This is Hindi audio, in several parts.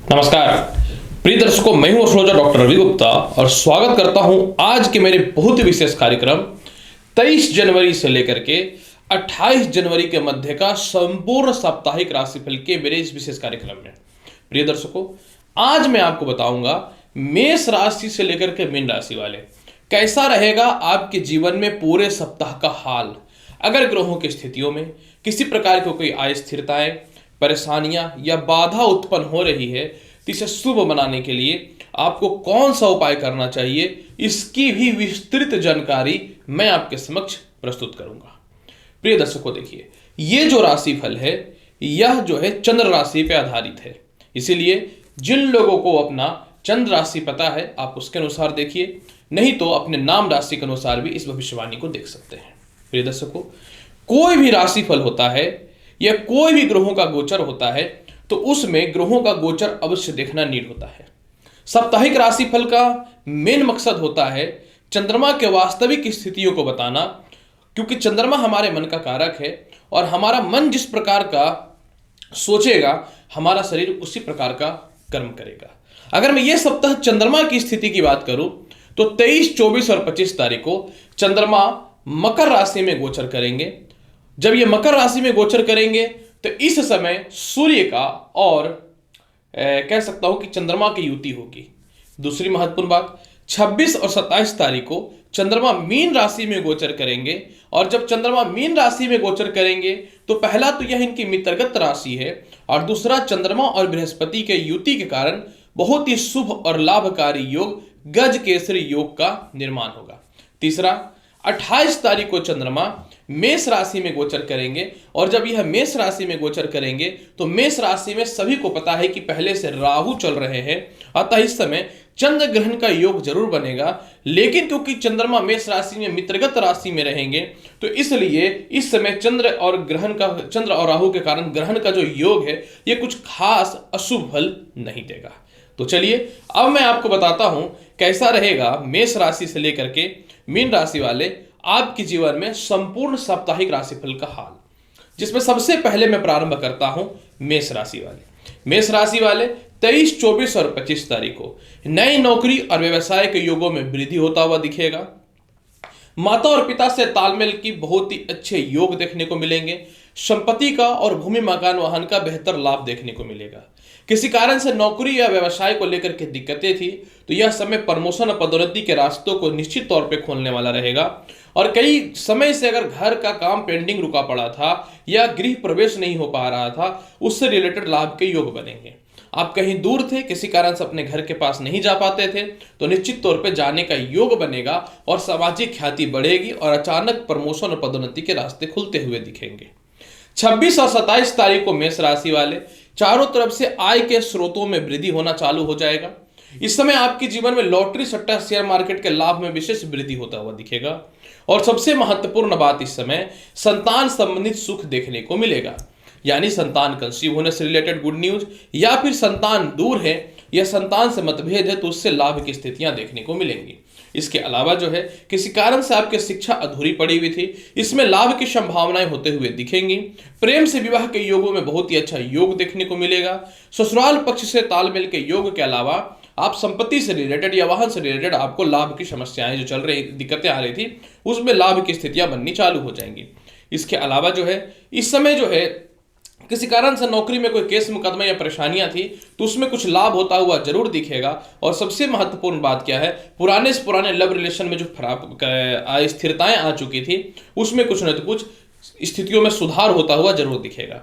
नमस्कार प्रिय दर्शकों, मैं हूं एस्ट्रोलॉजर डॉक्टर रवि गुप्ता और स्वागत करता हूं आज के मेरे बहुत ही विशेष कार्यक्रम 23 जनवरी से लेकर के 28 जनवरी के मध्य का संपूर्ण साप्ताहिक राशिफल के मेरे इस विशेष कार्यक्रम में। प्रिय दर्शकों, आज मैं आपको बताऊंगा मेष राशि से लेकर के मीन राशि वाले कैसा रहेगा आपके जीवन में पूरे सप्ताह का हाल। अगर ग्रहों की स्थितियों में किसी प्रकार की कोई अस्थिरताएं, परेशानियां या बाधा उत्पन्न हो रही है तो इसे शुभ बनाने के लिए आपको कौन सा उपाय करना चाहिए, इसकी भी विस्तृत जानकारी मैं आपके समक्ष प्रस्तुत करूंगा। प्रिय दर्शकों, देखिए, ये जो राशिफल है यह जो है चंद्र राशि पे आधारित है, इसीलिए जिन लोगों को अपना चंद्र राशि पता है आप उसके अनुसार देखिए, नहीं तो अपने नाम राशि के अनुसार भी इस भविष्यवाणी को देख सकते हैं। प्रिय दर्शकों, कोई भी राशिफल होता है या कोई भी ग्रहों का गोचर होता है तो उसमें ग्रहों का गोचर अवश्य देखना नीड होता है। साप्ताहिक राशिफल का मेन मकसद होता है चंद्रमा के वास्तविक स्थितियों को बताना, क्योंकि चंद्रमा हमारे मन का कारक है और हमारा मन जिस प्रकार का सोचेगा हमारा शरीर उसी प्रकार का कर्म करेगा। अगर मैं ये सप्ताह चंद्रमा की स्थिति की बात करूं तो 23, 24 और 25 तारीख को चंद्रमा मकर राशि में गोचर करेंगे। जब ये मकर राशि में गोचर करेंगे तो इस समय सूर्य का और कह सकता हूं कि चंद्रमा की युति होगी। दूसरी महत्वपूर्ण बात, 26 और 27 तारीख को चंद्रमा मीन राशि में गोचर करेंगे और जब चंद्रमा मीन राशि में गोचर करेंगे तो पहला तो यह इनकी मित्रगत राशि है और दूसरा चंद्रमा और बृहस्पति के युति के कारण बहुत ही शुभ और लाभकारी योग गज केसरी योग का निर्माण होगा। तीसरा, 28 तारीख को चंद्रमा मेष राशि में गोचर करेंगे और जब यह मेष राशि में गोचर करेंगे तो मेष राशि में सभी को पता है कि पहले से राहु चल रहे हैं, अतः इस समय चंद्र ग्रहण का योग जरूर बनेगा। लेकिन क्योंकि चंद्रमा मेष राशि में मित्रगत राशि में रहेंगे तो इसलिए इस समय चंद्र और राहु के कारण ग्रहण का जो योग है ये कुछ खास अशुभ फल नहीं देगा। तो चलिए अब मैं आपको बताता हूं कैसा रहेगा मेष राशि से लेकर के मीन राशि वाले आपके जीवन में संपूर्ण साप्ताहिक राशिफल का हाल, जिसमें सबसे पहले मैं प्रारंभ करता हूं मेष राशि वाले। मेष राशि वाले 23, 24 और 25 तारीख को नई नौकरी और व्यवसाय के योगों में वृद्धि होता हुआ दिखेगा। माता और पिता से तालमेल की बहुत ही अच्छे योग देखने को मिलेंगे। संपत्ति का और भूमि मकान वाहन का बेहतर लाभ देखने को मिलेगा। किसी कारण से नौकरी या व्यवसाय को लेकर के दिक्कतें थी तो यह समय प्रमोशन और पदोन्नति के रास्तों को निश्चित तौर पे खोलने वाला रहेगा। और कई समय से अगर घर का काम पेंडिंग रुका पड़ा था या गृह प्रवेश नहीं हो पा रहा था, उससे रिलेटेड लाभ के योग बनेंगे। आप कहीं दूर थे, किसी कारण से अपने घर के पास नहीं जा पाते थे तो निश्चित तौर पे जाने का योग बनेगा और सामाजिक ख्याति बढ़ेगी और अचानक प्रमोशन और पदोन्नति के रास्ते खुलते हुए दिखेंगे। 26 और 27 तारीख को मेष राशि वाले चारों तरफ से आय के स्रोतों में वृद्धि होना चालू हो जाएगा। इस समय आपके जीवन में लॉटरी, सट्टा, शेयर मार्केट के लाभ में विशेष वृद्धि होता हुआ दिखेगा। और सबसे महत्वपूर्ण बात, इस समय संतान संबंधित सुख देखने को मिलेगा, यानी संतान कंसीव होने से रिलेटेड गुड न्यूज या फिर संतान दूर है या संतान से मतभेद है तो उससे लाभ की स्थितियां देखने को मिलेंगी। इसके अलावा जो है किसी कारण से आपकी शिक्षा अधूरी पड़ी हुई थी, इसमें लाभ की संभावनाएं होते हुए दिखेंगी। प्रेम से विवाह के योगों में बहुत ही अच्छा योग देखने को मिलेगा। ससुराल पक्ष से तालमेल के योग के अलावा आप संपत्ति से रिलेटेड या वाहन से रिलेटेड आपको लाभ की समस्याएं जो चल रही, दिक्कतें आ रही थी, उसमें लाभ की स्थितियां बननी चालू हो जाएंगी। इसके अलावा जो है इस समय जो है किसी कारण से नौकरी में कोई केस मुकदमा या परेशानियां थी तो उसमें कुछ लाभ होता हुआ जरूर दिखेगा। और सबसे महत्वपूर्ण बात क्या है, पुराने से पुराने लव रिलेशन में जो अस्थिरताएं आ चुकी थी उसमें कुछ न तो कुछ स्थितियों में सुधार होता हुआ जरूर दिखेगा।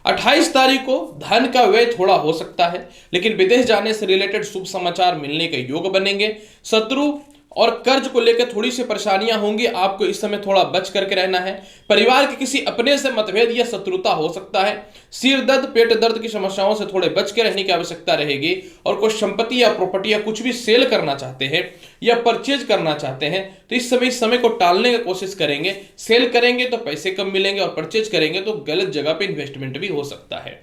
28 तारीख को धन का व्यय थोड़ा हो सकता है, लेकिन विदेश जाने से रिलेटेड शुभ समाचार मिलने के योग बनेंगे। शत्रु और कर्ज को लेकर थोड़ी सी परेशानियां होंगी, आपको इस समय थोड़ा बच करके रहना है। परिवार के किसी अपने से मतभेद या शत्रुता हो सकता है। सिर दर्द, पेट दर्द की समस्याओं से थोड़े बच के रहने की आवश्यकता रहेगी। और कोई संपत्ति या प्रॉपर्टी या कुछ भी सेल करना चाहते हैं या परचेज करना चाहते हैं तो इस समय को टालने की कोशिश करेंगे। सेल करेंगे तो पैसे कम मिलेंगे और परचेज करेंगे तो गलत जगह पे इन्वेस्टमेंट भी हो सकता है।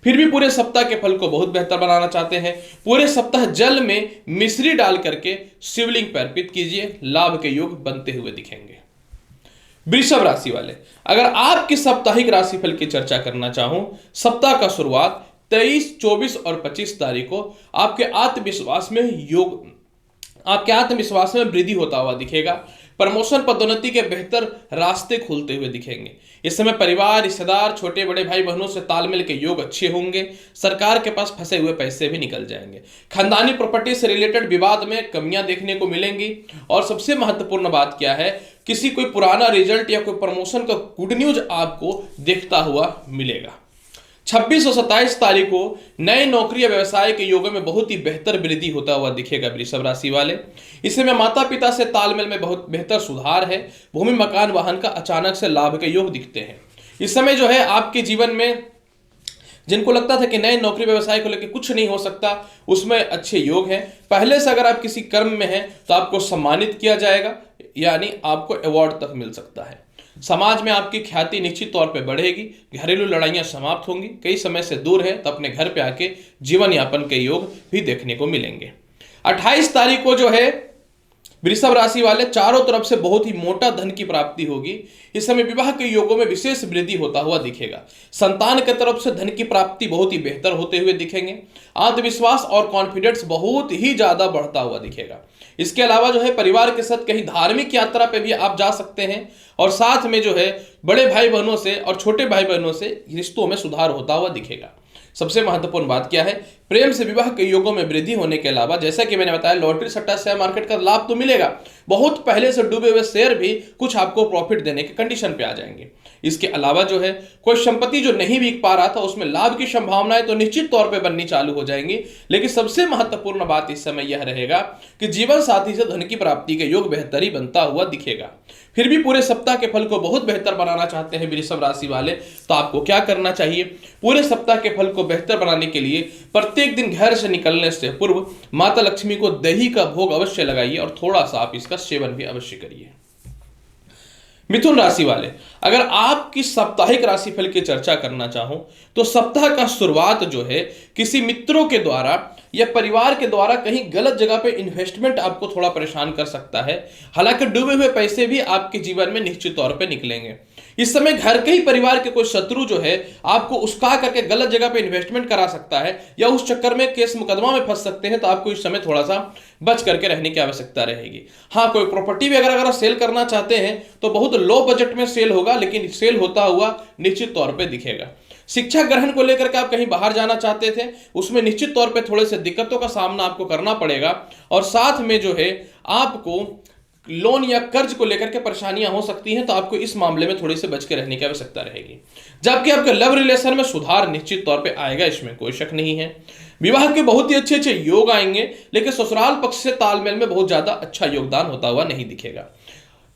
फिर भी पूरे सप्ताह के फल को बहुत बेहतर बनाना चाहते हैं, पूरे सप्ताह जल में मिश्री डाल करके शिवलिंग पर अर्पित कीजिए, लाभ के योग बनते हुए दिखेंगे। वृषभ राशि वाले, अगर आपके साप्ताहिक राशिफल की चर्चा करना चाहूं, सप्ताह का शुरुआत 23, 24 और 25 तारीख को आपके आत्मविश्वास में वृद्धि होता हुआ दिखेगा। प्रमोशन पदोन्नति के बेहतर रास्ते खुलते हुए दिखेंगे। इस समय परिवार, रिश्तेदार, छोटे बड़े भाई बहनों से तालमेल के योग अच्छे होंगे। सरकार के पास फंसे हुए पैसे भी निकल जाएंगे। खानदानी प्रॉपर्टी से रिलेटेड विवाद में कमियां देखने को मिलेंगी। और सबसे महत्वपूर्ण बात क्या है, किसी कोई पुराना रिजल्ट या कोई प्रमोशन का गुड न्यूज आपको देखता हुआ मिलेगा। 26 और 27 तारीख को नए नौकरी या व्यवसाय के योगों में बहुत ही बेहतर वृद्धि होता हुआ दिखेगा वृषभ राशि वाले। इस समय माता पिता से तालमेल में बहुत बेहतर सुधार है। भूमि, मकान, वाहन का अचानक से लाभ के योग दिखते हैं। इस समय जो है आपके जीवन में जिनको लगता था कि नए नौकरी व्यवसाय को लेकर कुछ नहीं हो सकता, उसमें अच्छे योग हैं। पहले से अगर आप किसी कर्म में हैं तो आपको सम्मानित किया जाएगा, यानी आपको अवार्ड तक मिल सकता है। समाज में आपकी ख्याति निश्चित तौर पे बढ़ेगी। घरेलू लड़ाइयां समाप्त होंगी। कई समय से दूर है तो अपने घर पे आके जीवन यापन के योग भी देखने को मिलेंगे। 28 तारीख को जो है वृषभ राशि वाले चारों तरफ से बहुत ही मोटा धन की प्राप्ति होगी। इस समय विवाह के योगों में विशेष वृद्धि होता हुआ दिखेगा। संतान के तरफ से धन की प्राप्ति बहुत ही बेहतर होते हुए दिखेंगे। आत्मविश्वास और कॉन्फिडेंस बहुत ही ज्यादा बढ़ता हुआ दिखेगा। इसके अलावा जो है परिवार के साथ कहीं धार्मिक यात्रा पे भी आप जा सकते हैं। और साथ में जो है बड़े भाई बहनों से और छोटे भाई बहनों से रिश्तों में सुधार होता हुआ दिखेगा। सबसे महत्वपूर्ण बात क्या है, प्रेम से विवाह के योगों में वृद्धि होने के अलावा जैसा कि मैंने बताया लॉटरी, सट्टा, शेयर मार्केट का लाभ तो मिलेगा। बहुत पहले से डूबे हुए शेयर भी कुछ आपको प्रॉफिट देने के कंडीशन पे आ जाएंगे। इसके अलावा जो है कोई संपत्ति जो नहीं बिक पा रहा था उसमें लाभ की संभावनाएं तो निश्चित तौर पे बननी चालू हो जाएंगी। लेकिन सबसे महत्वपूर्ण बात इस समय यह रहेगा कि जीवन साथी से धन की प्राप्ति के योग बेहतरी बनता हुआ दिखेगा। फिर भी पूरे सप्ताह के फल को बहुत बेहतर बनाना चाहते हैं वृषभ राशि वाले, तो आपको क्या करना चाहिए? पूरे सप्ताह के फल को बेहतर बनाने के लिए प्रत्येक दिन घर से निकलने से पूर्व माता लक्ष्मी को दही का भोग अवश्य लगाइए और थोड़ा सा आप इसका सेवन भी अवश्य करिए। मिथुन राशि वाले, अगर आपकी साप्ताहिक राशिफल की चर्चा करना चाहूं तो सप्ताह का शुरुआत जो है किसी मित्रों के द्वारा या परिवार के द्वारा कहीं गलत जगह पे इन्वेस्टमेंट आपको थोड़ा परेशान कर सकता है। हालांकि डूबे हुए पैसे भी आपके जीवन में निश्चित तौर पे निकलेंगे। इस समय घर के ही परिवार के कोई शत्रु जो है आपको उस्का करके गलत जगह पे इन्वेस्टमेंट करा सकता है या उस चक्कर में केस मुकदमा में फंस सकते हैं, तो आपको इस समय थोड़ा सा बच करके रहने की आवश्यकता रहेगी। हाँ, कोई प्रॉपर्टी वगैरह अगर सेल करना चाहते हैं तो बहुत लो बजट में सेल होगा, लेकिन सेल होता हुआ निश्चित तौर पे दिखेगा। शिक्षा ग्रहण को लेकर के आप कहीं बाहर जाना चाहते थे, उसमें निश्चित तौर पे थोड़े से दिक्कतों का सामना आपको करना पड़ेगा। और साथ में जो है आपको लोन या कर्ज को लेकर के परेशानियां हो सकती हैं, तो आपको इस मामले में थोड़ी से बच के रहने की आवश्यकता रहेगी। जबकि आपके लव रिलेशन में सुधार निश्चित तौर पे आएगा, इसमें कोई शक नहीं है। विवाह के बहुत ही अच्छे अच्छे योग आएंगे, लेकिन ससुराल पक्ष से तालमेल में बहुत ज्यादा अच्छा योगदान होता हुआ नहीं दिखेगा।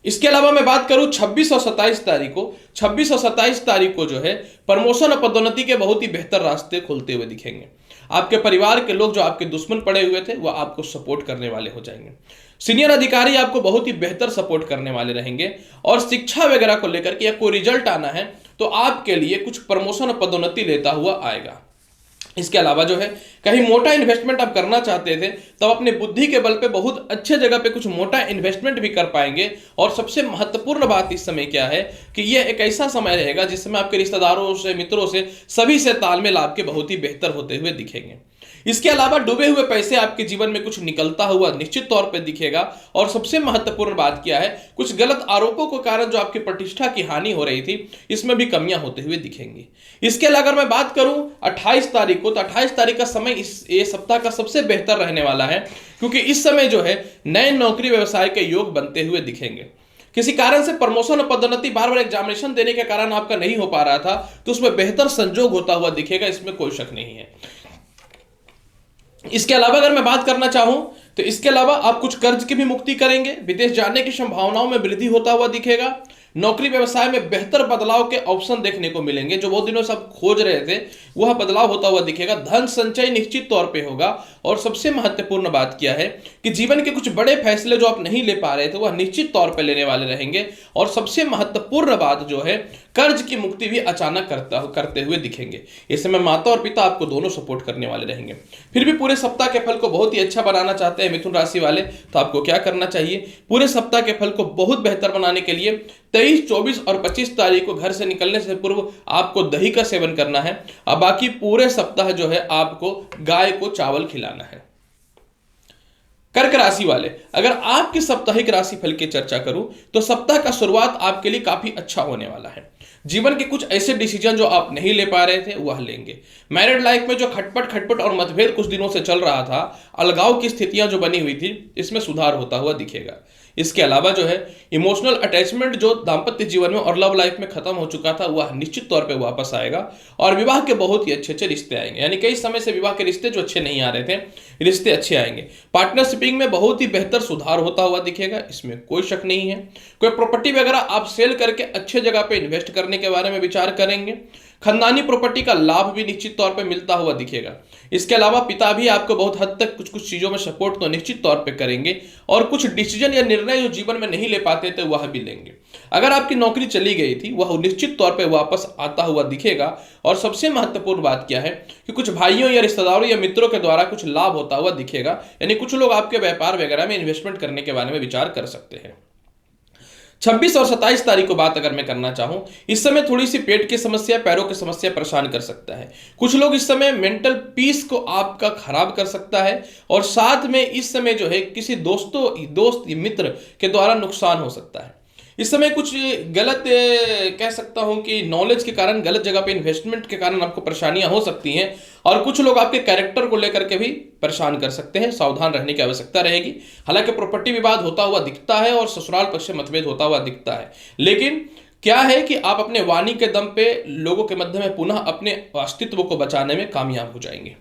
इसके अलावा मैं बात करूं 26 और 27 तारीख को, 26 और 27 तारीख को जो है प्रमोशन और पदोन्नति के बहुत ही बेहतर रास्ते खुलते हुए दिखेंगे। आपके परिवार के लोग जो आपके दुश्मन पड़े हुए थे वह आपको सपोर्ट करने वाले हो जाएंगे। सीनियर अधिकारी आपको बहुत ही बेहतर सपोर्ट करने वाले रहेंगे। और शिक्षा वगैरह को लेकर के या कोई रिजल्ट आना है तो आपके लिए कुछ प्रमोशन और पदोन्नति लेता हुआ आएगा। इसके अलावा जो है कहीं मोटा इन्वेस्टमेंट आप करना चाहते थे तब अपने बुद्धि के बल पे बहुत अच्छे जगह पे कुछ मोटा इन्वेस्टमेंट भी कर पाएंगे। और सबसे महत्वपूर्ण बात इस समय क्या है कि यह एक ऐसा समय रहेगा जिस समय आपके रिश्तेदारों से, मित्रों से, सभी से तालमेल आपके बहुत ही बेहतर होते हुए दिखेंगे। इसके अलावा डूबे हुए पैसे आपके जीवन में कुछ निकलता हुआ निश्चित तौर पे दिखेगा। और सबसे महत्वपूर्ण बात क्या है, कुछ गलत आरोपों के कारण जो आपकी प्रतिष्ठा की हानि हो रही थी इसमें भी कमियां होते हुए दिखेंगी। इसके अलावा अगर मैं बात करूं 28 तारीख को, तो 28 तारीख का समय ये सप्ताह का सबसे बेहतर रहने वाला है, क्योंकि इस समय जो है नए नौकरी व्यवसाय के योग बनते हुए दिखेंगे। किसी कारण से प्रमोशन और पदोन्नति बार बार एग्जामिनेशन देने के कारण आपका नहीं हो पा रहा था, तो उसमें बेहतर संजोग होता हुआ दिखेगा, इसमें कोई शक नहीं है। इसके अलावा अगर मैं बात करना चाहूं तो इसके अलावा आप कुछ कर्ज की भी मुक्ति करेंगे। विदेश जाने की संभावनाओं में वृद्धि होता हुआ दिखेगा। नौकरी व्यवसाय में बेहतर बदलाव के ऑप्शन देखने को मिलेंगे, जो बहुत दिनों से आप खोज रहे थे वह बदलाव होता हुआ दिखेगा। धन संचय निश्चित तौर पे होगा। और सबसे महत्वपूर्ण बात क्या है कि जीवन के कुछ बड़े फैसले जो आप नहीं ले पा रहे थे वह निश्चित तौर पे लेने वाले रहेंगे। और सबसे महत्वपूर्ण बात जो है कर्ज की मुक्ति भी अचानक करते हुए दिखेंगे। इस समय माता और पिता आपको दोनों सपोर्ट करने वाले रहेंगे। फिर भी पूरे सप्ताह के फल को बहुत ही अच्छा बनाना चाहते हैं मिथुन राशि वाले, तो आपको क्या करना चाहिए? पूरे सप्ताह के फल को बहुत बेहतर बनाने के लिए 23, 24 और 25 तारीख को घर से निकलने से पूर्व आपको दही का सेवन करना है। अब बाकी पूरे सप्ताह जो है आपको गाय को चावल खिलाना है। कर्क राशि वाले, अगर आपके साप्ताहिक राशि फल की चर्चा करूं तो सप्ताह का शुरुआत आपके लिए काफी अच्छा होने वाला है। जीवन के कुछ ऐसे डिसीजन जो आप नहीं ले पा रहे थे वह लेंगे। मैरिड लाइफ में जो खटपट और मतभेद कुछ दिनों से चल रहा था, अलगाव की स्थितियां जो बनी हुई थी, इसमें सुधार होता हुआ दिखेगा। इसके अलावा जो है इमोशनल अटैचमेंट जो दाम्पत्य जीवन में और लव लाइफ में खत्म हो चुका था वह निश्चित तौर पे वापस आएगा और विवाह के बहुत ही अच्छे रिश्ते आएंगे। यानी कई समय से विवाह के रिश्ते जो अच्छे नहीं आ रहे थे, रिश्ते अच्छे आएंगे। पार्टनरशिपिंग में बहुत ही बेहतर सुधार होता हुआ दिखेगा, इसमें कोई शक नहीं है। कोई प्रॉपर्टी वगैरह आप सेल करके अच्छे जगह पे इन्वेस्ट करने के बारे में विचार करेंगे। खानदानी प्रॉपर्टी का लाभ भी निश्चित तौर पे मिलता हुआ दिखेगा। इसके अलावा पिता भी आपको बहुत हद तक कुछ चीजों में सपोर्ट तो निश्चित तौर पे करेंगे और कुछ डिसीजन या निर्णय जो जीवन में नहीं ले पाते थे वह भी लेंगे। अगर आपकी नौकरी चली गई थी वह निश्चित तौर पे वापस आता हुआ दिखेगा। और सबसे महत्वपूर्ण बात क्या है कि कुछ भाइयों या रिश्तेदारों या मित्रों के द्वारा कुछ लाभ होता हुआ दिखेगा। यानी कुछ लोग आपके व्यापार वगैरह में इन्वेस्टमेंट करने के बारे में विचार कर सकते हैं। 26 और 27 तारीख को बात अगर मैं करना चाहूं, इस समय थोड़ी सी पेट की समस्या, पैरों की समस्या परेशान कर सकता है। कुछ लोग इस समय मेंटल पीस को आपका खराब कर सकता है और साथ में इस समय जो है किसी दोस्त मित्र के द्वारा नुकसान हो सकता है। इस समय कुछ गलत कह सकता हूं कि नॉलेज के कारण, गलत जगह पे इन्वेस्टमेंट के कारण आपको परेशानियां हो सकती हैं और कुछ लोग आपके कैरेक्टर को लेकर के भी परेशान कर सकते हैं। सावधान रहने की आवश्यकता रहेगी। हालांकि प्रॉपर्टी विवाद होता हुआ दिखता है और ससुराल पक्ष से मतभेद होता हुआ दिखता है, लेकिन क्या है कि आप अपने वाणी के दम पे लोगों के मध्य में पुनः अपने अस्तित्व को बचाने में कामयाब हो जाएंगे।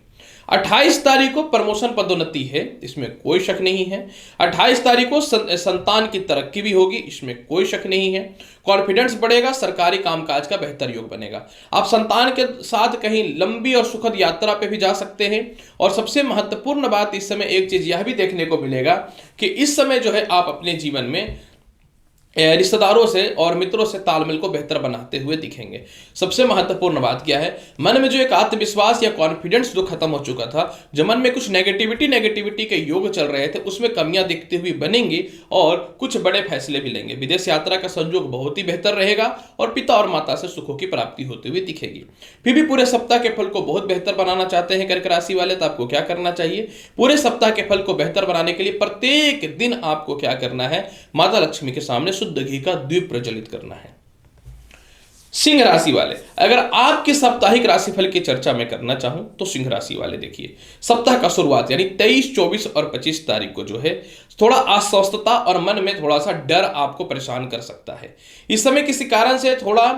28 तारीख को प्रमोशन पदोन्नति है, इसमें कोई शक नहीं है। 28 तारीख को संतान की तरक्की भी होगी, इसमें कोई शक नहीं है। कॉन्फिडेंस बढ़ेगा, सरकारी कामकाज का बेहतर योग बनेगा। आप संतान के साथ कहीं लंबी और सुखद यात्रा पे भी जा सकते हैं। और सबसे महत्वपूर्ण बात इस समय एक चीज यह भी देखने को मिलेगा कि इस समय जो है आप अपने जीवन में रिश्तेदारों से और मित्रों से तालमेल को बेहतर बनाते हुए दिखेंगे। सबसे महत्वपूर्ण बात क्या है, मन में जो एक आत्मविश्वास या कॉन्फिडेंस जो खत्म हो चुका था, जो मन में कुछ नेगेटिविटी के योग चल रहे थे, उसमें कमियां दिखती हुई बनेंगी और कुछ बड़े फैसले भी लेंगे। विदेश यात्रा का संयोग बहुत ही बेहतर रहेगा और पिता और माता से सुखों की प्राप्ति होती हुई दिखेगी। फिर भी पूरे सप्ताह के फल को बहुत बेहतर बनाना चाहते हैं कर्क राशि वाले, तो आपको क्या करना चाहिए? पूरे सप्ताह के फल को बेहतर बनाने के लिए प्रत्येक दिन आपको क्या करना है? माता लक्ष्मी के सामने शुद्ध घी का दीप प्रज्वलित करना है। सिंह राशि वाले, अगर आपके साप्ताहिक राशिफल की चर्चा में करना चाहूं तो सिंह राशि वाले देखिए, सप्ताह का शुरुआत यानी 23, 24 और 25 तारीख को जो है थोड़ा अस्वस्थता और मन में थोड़ा सा डर आपको परेशान कर सकता है। इस समय किसी कारण से थोड़ा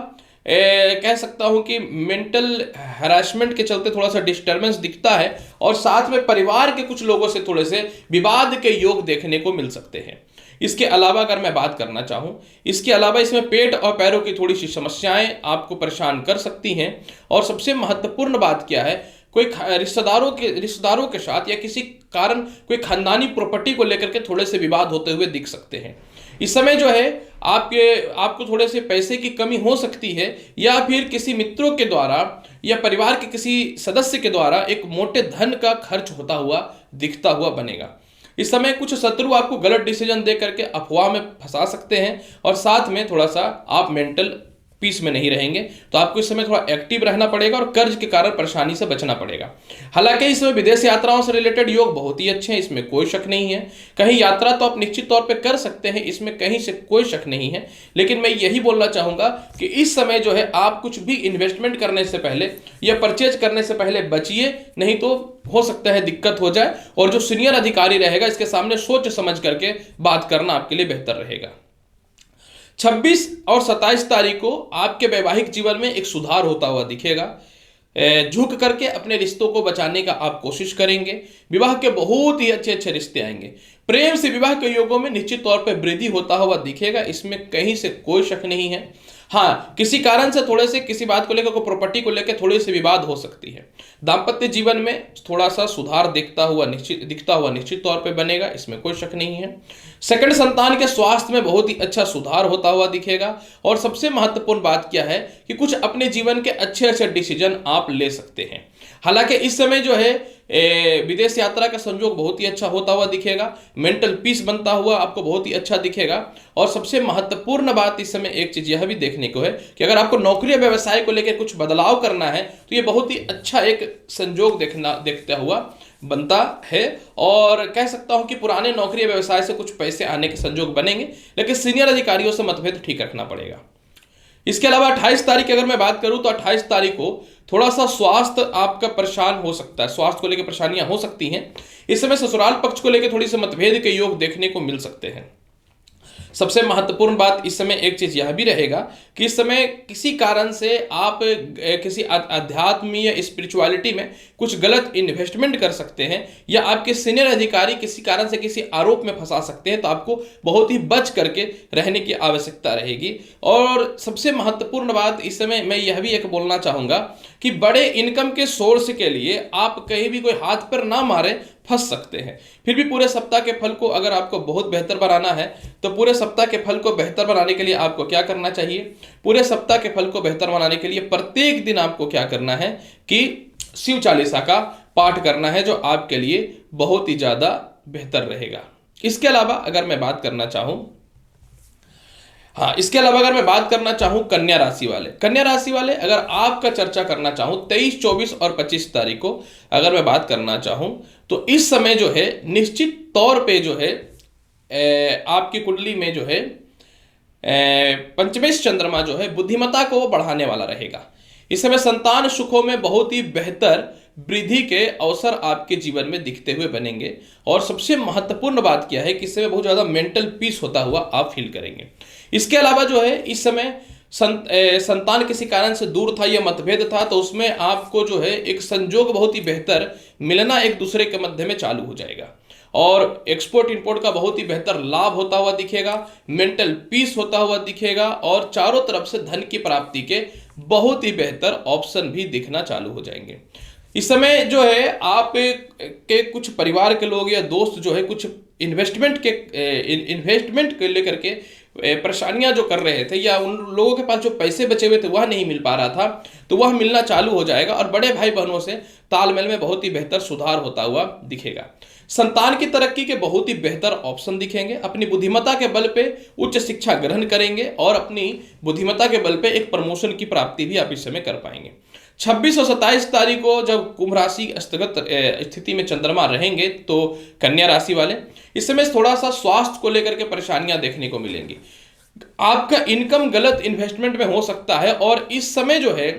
कह सकता हूं कि मेंटल हैरेसमेंट के चलते थोड़ा सा डिस्टर्बेंस दिखता है और साथ में परिवार के कुछ लोगों से थोड़े से विवाद के योग देखने को मिल सकते हैं। इसके अलावा अगर मैं बात करना चाहूं, इसके अलावा इसमें पेट और पैरों की थोड़ी सी समस्याएं आपको परेशान कर सकती हैं। और सबसे महत्वपूर्ण बात क्या है, कोई रिश्तेदारों के साथ या किसी कारण कोई खानदानी प्रॉपर्टी को लेकर के थोड़े से विवाद होते हुए दिख सकते हैं। इस समय जो है आपको थोड़े से पैसे की कमी हो सकती है या फिर किसी मित्रों के द्वारा या परिवार के किसी सदस्य के द्वारा एक मोटे धन का खर्च होता हुआ दिखता हुआ बनेगा। इस समय कुछ शत्रु आपको गलत डिसीजन दे करके अफवाह में फंसा सकते हैं और साथ में थोड़ा सा आप मेंटल पीस में नहीं रहेंगे, तो आपको इस समय थोड़ा एक्टिव रहना पड़ेगा और कर्ज के कारण परेशानी से बचना पड़ेगा। हालांकि इसमें विदेश यात्राओं से रिलेटेड योग बहुत ही अच्छे हैं, इसमें कोई शक नहीं है। कहीं यात्रा तो आप निश्चित तौर पे कर सकते हैं, इसमें कहीं से कोई शक नहीं है। लेकिन मैं यही बोलना चाहूंगा कि इस समय जो है आप कुछ भी इन्वेस्टमेंट करने से पहले या परचेज करने से पहले बचिए, नहीं तो हो सकता है दिक्कत हो जाए। और जो सीनियर अधिकारी रहेगा इसके सामने सोच समझ करके बात करना आपके लिए बेहतर रहेगा। 26 और 27 तारीख को आपके वैवाहिक जीवन में एक सुधार होता हुआ दिखेगा। झुक करके अपने रिश्तों को बचाने का आप कोशिश करेंगे। विवाह के बहुत ही अच्छे रिश्ते आएंगे। प्रेम से विवाह के योगों में निश्चित तौर पर वृद्धि होता हुआ दिखेगा, इसमें कहीं से कोई शक नहीं है। हाँ, किसी कारण से थोड़े से किसी बात को लेकर, कोई प्रॉपर्टी को लेकर थोड़ी सी विवाद हो सकती है। दाम्पत्य जीवन में थोड़ा सा सुधार दिखता हुआ निश्चित तौर पे बनेगा, इसमें कोई शक नहीं है। सेकंड, संतान के स्वास्थ्य में बहुत ही अच्छा सुधार होता हुआ दिखेगा। और सबसे महत्वपूर्ण बात क्या है कि कुछ अपने जीवन के अच्छे अच्छे डिसीजन आप ले सकते हैं। हालांकि इस समय जो है विदेश यात्रा का संयोग बहुत ही अच्छा होता हुआ दिखेगा, मेंटल पीस बनता हुआ आपको बहुत ही अच्छा दिखेगा। और सबसे महत्वपूर्ण बात इस समय एक चीज यह भी देखने को है कि अगर आपको नौकरी या व्यवसाय को लेकर कुछ बदलाव करना है तो ये बहुत ही अच्छा एक संयोग देखता हुआ बनता है। और कह सकता हूं कि पुराने नौकरी या व्यवसाय से कुछ पैसे आने के संयोग बनेंगे, लेकिन सीनियर अधिकारियों से मतभेद ठीक रखना पड़ेगा। इसके अलावा 28 तारीख की अगर मैं बात करूं तो 28 तारीख को थोड़ा सा स्वास्थ्य आपका परेशान हो सकता है, स्वास्थ्य को लेकर परेशानियां हो सकती हैं। इस समय ससुराल पक्ष को लेकर थोड़ी सी मतभेद के योग देखने को मिल सकते हैं। सबसे महत्वपूर्ण बात इस समय एक चीज यह भी रहेगा कि इस समय किसी कारण से आप किसी अध्यात्म या स्पिरिचुअलिटी में कुछ गलत इन्वेस्टमेंट कर सकते हैं, या आपके सीनियर अधिकारी किसी कारण से किसी आरोप में फंसा सकते हैं। तो आपको बहुत ही बच करके रहने की आवश्यकता रहेगी। और सबसे महत्वपूर्ण बात इस समय मैं यह भी एक बोलना चाहूंगा कि बड़े इनकम के सोर्स के लिए आप कहीं भी कोई हाथ पर ना मारे, फंस सकते हैं। फिर भी पूरे सप्ताह के फल को अगर आपको बहुत बेहतर बनाना है तो पूरे सप्ताह के फल को बेहतर बनाने के लिए आपको क्या करना चाहिए? पूरे सप्ताह के फल को बेहतर बनाने के लिए प्रत्येक दिन आपको क्या करना है कि शिव चालीसा का पाठ करना है, जो आपके लिए बहुत ही ज्यादा बेहतर रहेगा। इसके अलावा अगर मैं बात करना चाहूं कन्या राशि वाले, अगर आपका चर्चा करना चाहूं 23, 24 और 25 तारीख को अगर मैं बात करना चाहूं तो इस समय जो है निश्चित तौर पे जो है आपकी कुंडली में जो है पंचमेश चंद्रमा जो है बुद्धिमत्ता को बढ़ाने वाला रहेगा। इस समय संतान सुखों में बहुत ही बेहतर वृद्धि के अवसर आपके जीवन में दिखते हुए बनेंगे। और सबसे महत्वपूर्ण बात क्या है कि इस समय बहुत ज्यादा मेंटल पीस होता हुआ आप फील करेंगे। इसके अलावा जो है इस समय संतान किसी कारण से दूर था या मतभेद था, तो उसमें आपको जो है एक संजोग बहुत ही बेहतर मिलना एक दूसरे के मध्य में चालू हो जाएगा। और एक्सपोर्ट इंपोर्ट का बहुत ही बेहतर लाभ होता हुआ दिखेगा, मेंटल पीस होता हुआ दिखेगा, और चारों तरफ से धन की प्राप्ति के बहुत ही बेहतर ऑप्शन भी दिखना चालू हो जाएंगे। इस समय जो है आप के कुछ परिवार के लोग या दोस्त जो है कुछ इन्वेस्टमेंट के लेकर के परेशानियां जो कर रहे थे, या उन लोगों के पास जो पैसे बचे हुए थे वह नहीं मिल पा रहा था, तो वह मिलना चालू हो जाएगा। और बड़े भाई बहनों से तालमेल में बहुत ही बेहतर सुधार होता हुआ दिखेगा। संतान की तरक्की के बहुत ही बेहतर ऑप्शन दिखेंगे। अपनी बुद्धिमत्ता के बल पे उच्च शिक्षा ग्रहण करेंगे और अपनी बुद्धिमत्ता के बल पे एक प्रमोशन की प्राप्ति भी आप इस समय कर पाएंगे। 26 और 27 तारीख को जब कुंभ राशि स्थगत स्थिति में चंद्रमा रहेंगे तो कन्या राशि वाले इस समय थोड़ा सा स्वास्थ्य को लेकर के परेशानियां देखने को मिलेंगी। आपका इनकम गलत इन्वेस्टमेंट में हो सकता है, और इस समय जो है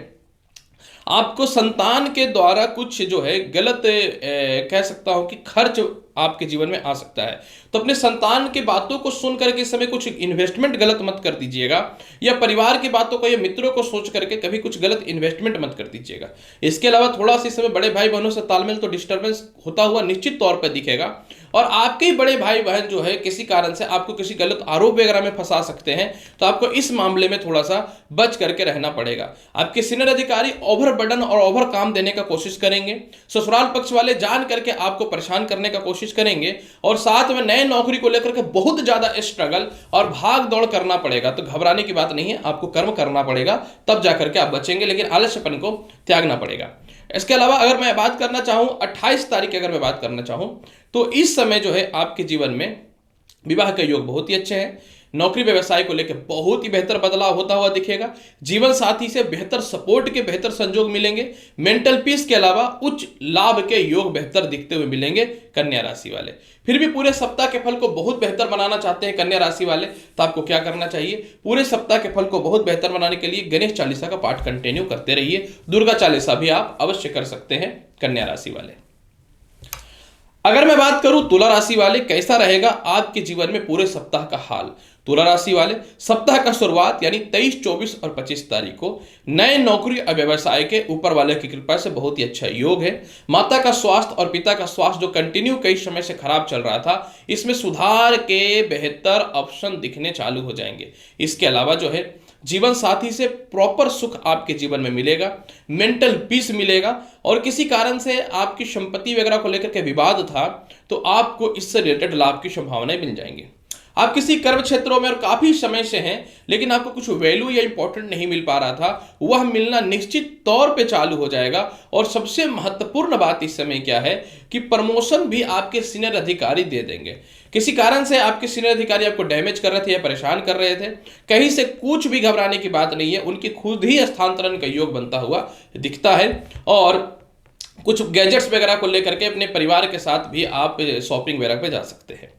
आपको संतान के द्वारा कुछ जो है गलत कह सकता हूं कि खर्च आपके जीवन में आ सकता है। तो अपने संतान की बातों को सुन करके इस समय कुछ इन्वेस्टमेंट गलत मत कर दीजिएगा, या परिवार की बातों को या मित्रों को सोच करके कभी कुछ गलत इन्वेस्टमेंट मत कर दीजिएगा। इसके अलावा थोड़ा सा इस समय बड़े भाई बहनों से तालमेल तो डिस्टर्बेंस होता हुआ निश्चित तौर पर दिखेगा। और आपके ही बड़े भाई बहन जो है किसी कारण से आपको किसी गलत आरोप वगैरह में फंसा सकते हैं, तो आपको इस मामले में थोड़ा सा बच करके रहना पड़ेगा। आपके सीनियर अधिकारी ओवर बर्डन और ओवर काम देने का कोशिश करेंगे। ससुराल पक्ष वाले जान करके आपको परेशान करने का कोशिश करेंगे, और साथ में नए नौकरी को लेकर के बहुत ज्यादा स्ट्रगल और भाग दौड़ करना पड़ेगा। तो घबराने की बात नहीं है, आपको कर्म करना पड़ेगा, तब जाकर के आप बचेंगे, लेकिन आलस्यपन को त्यागना पड़ेगा। इसके अलावा अगर मैं बात करना चाहूं 28 तारीख की अगर मैं बात करना चाहूं तो इस समय जो है आपके जीवन में विवाह के योग बहुत ही अच्छे हैं। नौकरी व्यवसाय को लेकर बहुत ही बेहतर बदलाव होता हुआ दिखेगा। जीवन साथी से बेहतर सपोर्ट के बेहतर संयोग मिलेंगे। मेंटल पीस के अलावा उच्च लाभ के योग बेहतर दिखते हुए मिलेंगे कन्या राशि वाले। फिर भी पूरे सप्ताह के फल को बहुत बेहतर बनाना चाहते हैं कन्या राशि वाले, तो आपको क्या करना चाहिए? पूरे सप्ताह के फल को बहुत बेहतर बनाने के लिए गणेश चालीसा का पाठ कंटिन्यू करते रहिए। दुर्गा चालीसा भी आप अवश्य कर सकते हैं कन्या राशि वाले। अगर मैं बात करूं तुला राशि वाले, कैसा रहेगा आपके जीवन में पूरे सप्ताह का हाल? तुला राशि वाले सप्ताह का शुरुआत यानी 23, 24 और 25 तारीख को नए नौकरी और व्यवसाय के ऊपर वाले की कृपा से बहुत ही अच्छा योग है। माता का स्वास्थ्य और पिता का स्वास्थ्य जो कंटिन्यू कई समय से खराब चल रहा था, इसमें सुधार के बेहतर ऑप्शन दिखने चालू हो जाएंगे। इसके अलावा जो है जीवन साथी से प्रॉपर सुख आपके जीवन में मिलेगा, मेंटल पीस मिलेगा, और किसी कारण से आपकी संपत्ति वगैरह को लेकर के विवाद था तो आपको इससे रिलेटेड लाभ की संभावनाएं मिल जाएंगी। आप किसी कर्म क्षेत्रों में और काफी समय से हैं लेकिन आपको कुछ वैल्यू या इंपॉर्टेंट नहीं मिल पा रहा था, वह मिलना निश्चित तौर पे चालू हो जाएगा। और सबसे महत्वपूर्ण बात इस समय क्या है कि प्रमोशन भी आपके सीनियर अधिकारी दे देंगे। किसी कारण से आपके सीनियर अधिकारी आपको डैमेज कर रहे थे या परेशान कर रहे थे, कहीं से कुछ भी घबराने की बात नहीं है, उनकी खुद ही स्थानांतरण का योग बनता हुआ दिखता है। और कुछ गैजेट्स वगैरह को लेकर के अपने परिवार के साथ भी आप शॉपिंग वगैरह पे जा सकते हैं।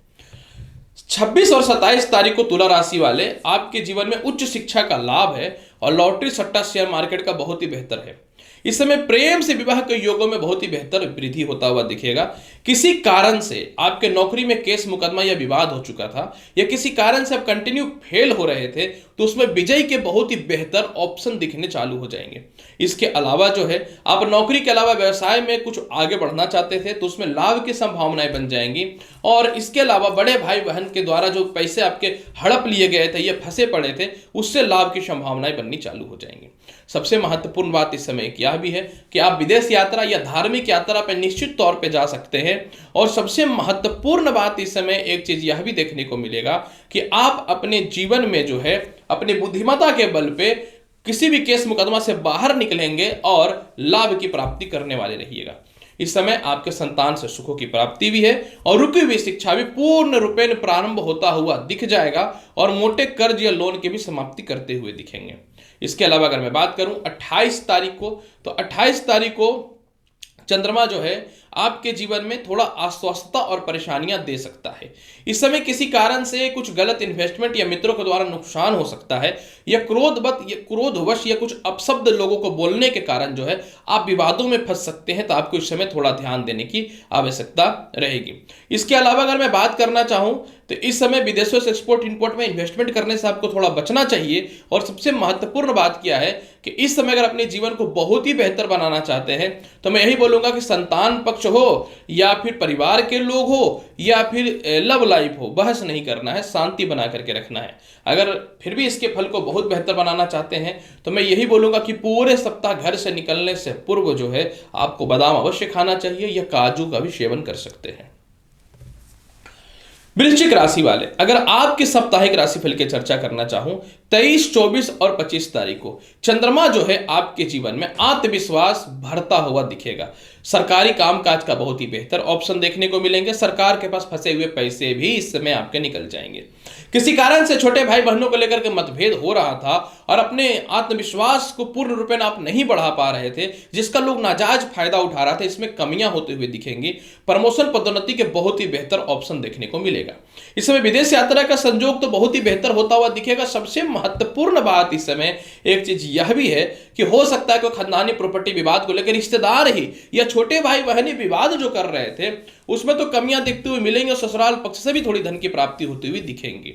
26 और 27 तारीख को तुला राशि वाले, आपके जीवन में उच्च शिक्षा का लाभ है और लॉटरी सट्टा शेयर मार्केट का बहुत ही बेहतर है। इस समय प्रेम से विवाह के योगों में बहुत ही बेहतर वृद्धि होता हुआ दिखेगा। किसी कारण से आपके नौकरी में केस मुकदमा या विवाद हो चुका था या किसी कारण से आप कंटिन्यू फेल हो रहे थे तो उसमें विजय के बहुत ही बेहतर ऑप्शन दिखने चालू हो जाएंगे। इसके अलावा जो है, आप नौकरी के अलावा व्यवसाय में कुछ आगे बढ़ना चाहते थे तो उसमें लाभ की संभावनाएं बन जाएंगी। और इसके अलावा बड़े भाई बहन के द्वारा जो पैसे आपके हड़प लिए गए थे या फंसे पड़े थे, उससे लाभ की संभावनाएं बननी चालू हो जाएंगी। सबसे महत्वपूर्ण बात इस समय यह भी है कि आप विदेश यात्रा या धार्मिक यात्रा पर निश्चित तौर पे जा सकते हैं। और सबसे महत्वपूर्ण बात इस समय एक चीज यह भी देखने को मिलेगा कि आप अपने जीवन में जो है अपनी बुद्धिमत्ता के बल पे किसी भी केस मुकदमा से बाहर निकलेंगे और लाभ की प्राप्ति करने वाले रहिएगा। इस समय आपके संतान से सुखों की प्राप्ति भी है और रुकी हुई शिक्षा भी पूर्ण रूपेण प्रारंभ होता हुआ दिख जाएगा और मोटे कर्ज या लोन की भी समाप्ति करते हुए दिखेंगे। इसके अलावा अगर मैं बात करूं 28 तारीख को, तो 28 तारीख को चंद्रमा जो है आपके जीवन में थोड़ा अस्वस्थता और परेशानियां दे सकता है। इस समय किसी कारण से कुछ गलत इन्वेस्टमेंट या मित्रों के द्वारा नुकसान हो सकता है या क्रोधवश या कुछ अपशब्द लोगों को बोलने के कारण जो है आप विवादों में फंस सकते हैं, तो आपको इस समय थोड़ा ध्यान देने की आवश्यकता रहेगी। इसके अलावा अगर मैं बात करना चाहूं तो इस समय विदेशों से एक्सपोर्ट इंपोर्ट में इन्वेस्टमेंट करने से आपको थोड़ा बचना चाहिए। और सबसे महत्वपूर्ण बात क्या है कि इस समय अगर अपने जीवन को बहुत ही बेहतर बनाना चाहते हैं तो मैं यही बोलूंगा कि संतान पक्ष हो या फिर परिवार के लोग हो या फिर लव लाइफ हो, बहस नहीं करना है, शांति बना करके रखना है। अगर फिर भी इसके फल को बहुत बेहतर बनाना चाहते हैं तो मैं यही बोलूंगा कि पूरे सप्ताह घर से निकलने से पूर्व जो है आपको बादाम अवश्य खाना चाहिए या काजू का भी सेवन कर सकते हैं। वृश्चिक राशि वाले, अगर आपके साप्ताहिक राशिफल की चर्चा करना चाहूं 23, 24 और 25 तारीख को चंद्रमा जो है आपके जीवन में आत्मविश्वास भरता हुआ दिखेगा। सरकारी कामकाज का बहुत ही बेहतर ऑप्शन देखने को मिलेंगे। सरकार के पास फंसे हुए पैसे भी इस समय आपके निकल जाएंगे। किसी कारण से छोटे भाई बहनों को लेकर के मतभेद हो रहा था और अपने आत्मविश्वास को पूर्ण रूपेण आप नहीं बढ़ा पा रहे थे, जिसका लोग नाजायज फायदा उठा रहे थे, इसमें कमियां होते हुए दिखेंगी। प्रमोशन पदोन्नति के बहुत ही बेहतर ऑप्शन देखने को मिलेगा। इस समय विदेश यात्रा का संजोग तो बहुत ही बेहतर होता हुआ दिखेगा। सबसे महत्वपूर्ण बात इस समय एक चीज यह भी है कि हो सकता है कोई खानदानी प्रॉपर्टी विवाद को लेकर रिश्तेदार ही या छोटे भाई बहनी विवाद जो कर रहे थे उसमें तो कमियां दिखती हुई मिलेंगी और ससुराल पक्ष से भी थोड़ी धन की प्राप्ति होती हुई दिखेंगी।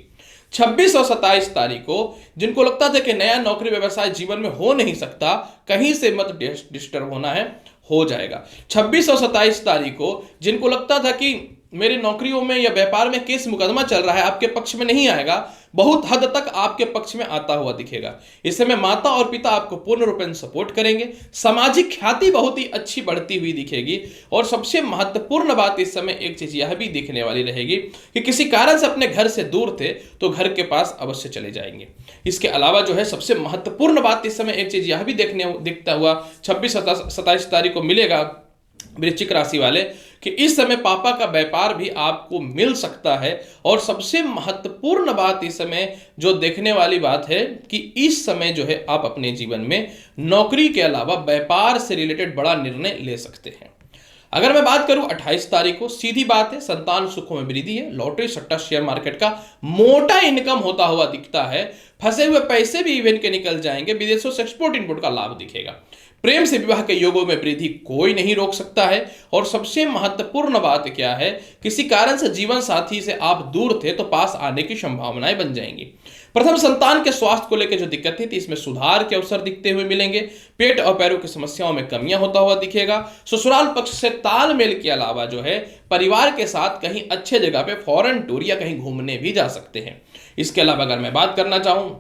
26 और 27 तारीख को जिनको लगता था कि नया नौकरी व्यवसाय जीवन में हो नहीं सकता, कहीं से मत डिस्टर्ब होना है, हो जाएगा। 26 और 27 तारीख को जिनको लगता था कि मेरे नौकरियों में या व्यापार में केस मुकदमा चल रहा है, आपके पक्ष में नहीं आएगा, बहुत हद तक आपके पक्ष में आता हुआ दिखेगा। इस समय माता और पिता आपको पूर्ण रूपेण सपोर्ट करेंगे। सामाजिक ख्याति बहुत ही अच्छी बढ़ती हुई दिखेगी। और सबसे महत्वपूर्ण बात इस समय एक चीज यह भी दिखने वाली रहेगी कि किसी कारण से अपने घर से दूर थे तो घर के पास अवश्य चले जाएंगे। इसके अलावा जो है सबसे महत्वपूर्ण बात इस समय एक चीज यह भी दिखता हुआ 26 27 तारीख को मिलेगा वृश्चिक राशि वाले कि इस समय पापा का व्यापार भी आपको मिल सकता है। और सबसे महत्वपूर्ण बात इस समय जो देखने वाली बात है कि इस समय जो है आप अपने जीवन में नौकरी के अलावा व्यापार से रिलेटेड बड़ा निर्णय ले सकते हैं। अगर मैं बात करूं 28 तारीख को, सीधी बात है, संतान सुखों में वृद्धि है। लॉटरी सट्टा शेयर मार्केट का मोटा इनकम होता हुआ दिखता है। फंसे हुए पैसे भी इवेंट के निकल जाएंगे। विदेशों से एक्सपोर्ट इंपोर्ट का लाभ दिखेगा। प्रेम से विवाह के योगों में वृद्धि कोई नहीं रोक सकता है। और सबसे महत्वपूर्ण बात क्या है, किसी कारण से जीवन साथी से आप दूर थे तो पास आने की संभावनाएं बन जाएंगी। प्रथम संतान के स्वास्थ्य को लेकर जो दिक्कतें थी इसमें सुधार के अवसर दिखते हुए मिलेंगे। पेट और पैरों की समस्याओं में कमियां होता हुआ दिखेगा। ससुराल पक्ष से तालमेल के अलावा जो है परिवार के साथ कहीं अच्छे जगह पे फॉरेन टूर या कहीं घूमने भी जा सकते हैं। इसके अलावा अगर मैं बात करना चाहूं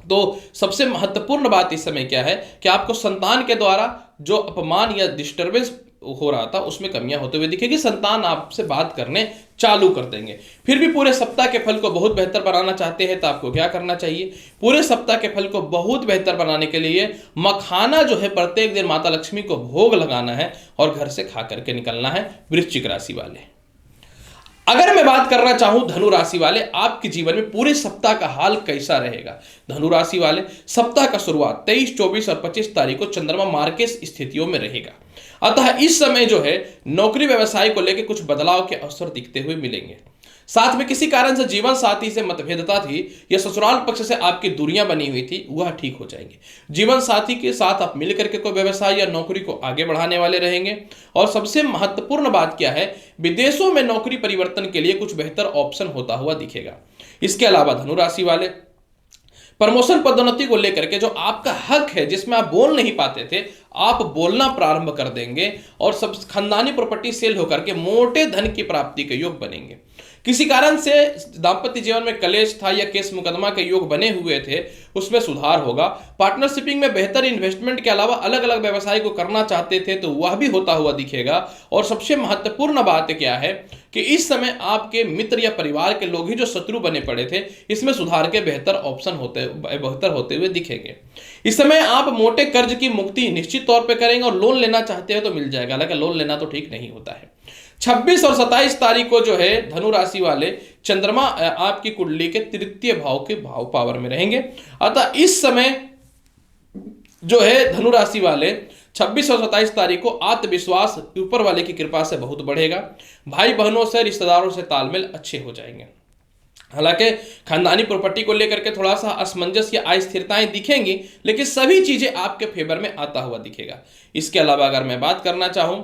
तो सबसे महत्वपूर्ण बात इस समय क्या है कि आपको संतान के द्वारा जो अपमान या डिस्टरबेंस हो रहा था उसमें कमियां होते हुए दिखेगी। संतान आपसे बात करने चालू कर देंगे। फिर भी पूरे सप्ताह के फल को बहुत बेहतर बनाना चाहते हैं तो आपको क्या करना चाहिए? पूरे सप्ताह के फल को बहुत बेहतर बनाने के लिए मखाना जो है प्रत्येक दिन माता लक्ष्मी को भोग लगाना है और घर से खा करके निकलना है। वृश्चिक राशि वाले, अगर मैं बात करना चाहूं धनु राशि वाले, आपके जीवन में पूरे सप्ताह का हाल कैसा रहेगा? धनु राशि वाले, सप्ताह का शुरुआत 23, 24 और 25 तारीख को चंद्रमा मार्केस स्थितियों में रहेगा। अतः इस समय जो है नौकरी व्यवसाय को लेकर कुछ बदलाव के अवसर दिखते हुए मिलेंगे। साथ में किसी कारण से जीवन साथी से मतभेदता थी या ससुराल पक्ष से आपकी दूरियां बनी हुई थी, वह ठीक हो जाएंगे। जीवन साथी के साथ आप मिलकर के कोई व्यवसाय या नौकरी को आगे बढ़ाने वाले रहेंगे। और सबसे महत्वपूर्ण बात क्या है, विदेशों में नौकरी परिवर्तन के लिए कुछ बेहतर ऑप्शन होता हुआ दिखेगा। इसके अलावा धनु राशि वाले, प्रमोशन पदोन्नति को लेकर के जो आपका हक है जिसमें आप बोल नहीं पाते थे, आप बोलना प्रारंभ कर देंगे और सब खानदानी प्रॉपर्टी सेल होकर के मोटे धन की प्राप्ति के योग बनेंगे। किसी कारण से दाम्पत्य जीवन में कलेश था या केस मुकदमा के योग बने हुए थे, उसमें सुधार होगा। पार्टनरशिपिंग में बेहतर इन्वेस्टमेंट के अलावा अलग अलग व्यवसाय को करना चाहते थे तो वह भी होता हुआ दिखेगा। और सबसे महत्वपूर्ण बात क्या है कि इस समय आपके मित्र या परिवार के लोग ही जो शत्रु बने पड़े थे, इसमें सुधार के बेहतर ऑप्शन बेहतर होते हुए दिखेंगे। इस समय आप मोटे कर्ज की मुक्ति निश्चित तौर पे करेंगे और लोन लेना चाहते हैं तो मिल जाएगा, हालांकि लोन लेना तो ठीक नहीं होता है। 26 और 27 तारीख को जो है धनु राशि वाले चंद्रमा आपकी कुंडली के तृतीय भाव के भाव पावर में रहेंगे। अतः इस समय जो है धनु राशि वाले 26 और 27 तारीख को आत्मविश्वास ऊपर वाले की कृपा से बहुत बढ़ेगा। भाई बहनों से, रिश्तेदारों से तालमेल अच्छे हो जाएंगे। हालांकि खानदानी प्रॉपर्टी को लेकर के थोड़ा सा असमंजस या अस्थिरताएं दिखेंगी, लेकिन सभी चीजें आपके फेवर में आता हुआ दिखेगा। इसके अलावा अगर मैं बात करना चाहूं